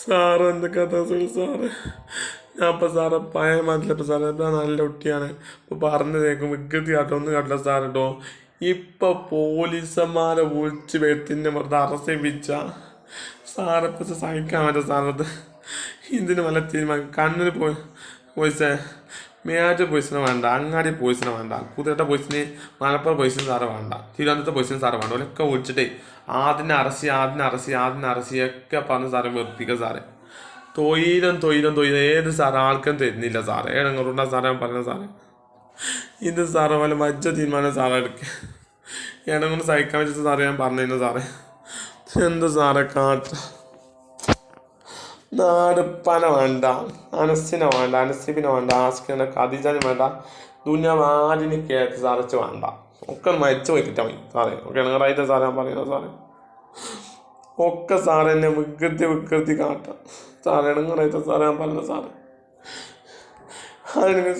Sir എൻ്റെ കഥ sir ഞാൻ ഇപ്പം സാറെ പഴയ മാറ്റിലപ്പോൾ സാറേ ഇപ്പം നല്ല കുട്ടിയാണ് ഇപ്പോൾ പറഞ്ഞു കേൾക്കും വികൃതി കാട്ടോ ഒന്നും കാട്ടില്ല സാർ കേട്ടോ. ഇപ്പം പോലീസന്മാരെ വിളിച്ച് വരുത്തിൻ്റെ വെറുതെ അറസ്റ്റ് ചെയ്യിപ്പിച്ച സാറിപ്പോൾ സഹിക്കാൻ പറ്റും സാറത്. ഇതിന് വല്ല തീരുമാനം കണ്ണിന് പോയിസേ മേജർ പോയിസിന് വേണ്ട, അങ്ങാടി പോയിസിന് വേണ്ട, കുതിരട്ട പോയിസിന് മലപ്പുറം പോയിസിന് സാറ് വേണ്ട, തിരുവനന്തപുരത്തെ പോയിസിന് സാറ് വേണ്ട. ഓലൊക്കെ വിളിച്ചിട്ടേ ആദ്യം അറസ്റ്റ് ഒക്കെ പറഞ്ഞ് സാറെ വെറുപ്പിക്കുക സാറേ. തൊയിലും ഏത് സാറ് ആൾക്കും തരുന്നില്ല സാറേ. ഏടങ്ങളുണ്ടാ സാറേ പറഞ്ഞ സാറേ. ഇത് സാറേ വല്ല മജ്ജ തീരുമാനം സാറേ എടുക്കുക. ഏടങ്ങൾ സഹിക്കാൻ വെച്ചിട്ട് സാറേ ഞാൻ പറഞ്ഞിരുന്നു സാറേ. എന്ത് സാറേ കാട്ട നാടുപ്പന വേണ്ട, അനസിനെ വേണ്ട, അനസിബിനെ വേണ്ട, ആസ്കിനെ ഖദീജാനും വേണ്ട, ദുനിയാവാദിന് കേട്ട് സാറച്ച് വേണ്ട. ഒക്കെ മരിച്ചു പോയി കിട്ടാൻ മതി സാറേ. ഒക്കെ ഇണറായിട്ട് സാറേ ഞാൻ പറയുന്നത് സാറേ. ഒക്കെ സാറേ എന്നെ വികൃതി കാട്ടാം സാറേ. ഇണറായിട്ട് സാറേ ഞാൻ പറഞ്ഞത് സാറേ. അതിന്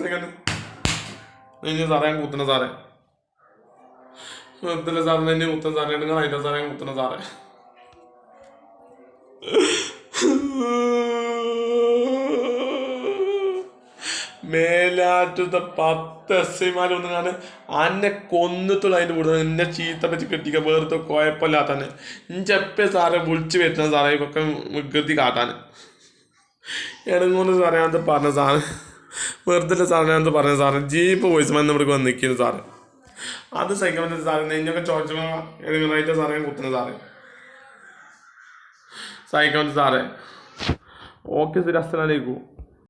സാറേ ഞാൻ കുത്തുന്ന സാറേ. നിർത്തില്ല സാറിന് എന്നെ കുത്തുന്ന സാറേ. ഇണറായിട്ട് സാറേ ഞാൻ കുത്തുന്ന സാറേ. മേലാറ്റത്തെ 10 SIമാർ ഒന്നും ഞാൻ അന്നെ കൊന്നിട്ടുള്ള അതിൻ്റെ കൂടുതൽ എന്നെ ചീത്ത പറ്റി കെട്ടിക്കുക വേറത്തെ കുഴപ്പമില്ലാത്ത തന്നെ. ഇഞ്ചെപ്പേ സാറെ വിളിച്ച് വരുന്ന സാറേ ഇതൊക്കെ വികൃതി കാട്ടാൻ. ഇടങ്ങോന്ന് സാറേ ഞാൻ പറഞ്ഞ സാറ് വെറുതെ സാറിനെ ഞാൻ പറഞ്ഞ സാറേ. ജീപ്പ് വോയിസ് മന്ന് ഇവിടെ വന്നിരിക്കുന്നു സാറേ. അത് സഹിക്കാൻ പറ്റുന്ന സാറേ. നെഞ്ഞൊക്കെ ചോദിച്ചോ ഇടങ്ങായിട്ട് സാറേ ഞാൻ കുത്തുന്ന സാറേ. സഹിക്കാൻ പറ്റും സാറേ. ഓക്കെ സാർ, അസ്സലാമു അലൈക്കും.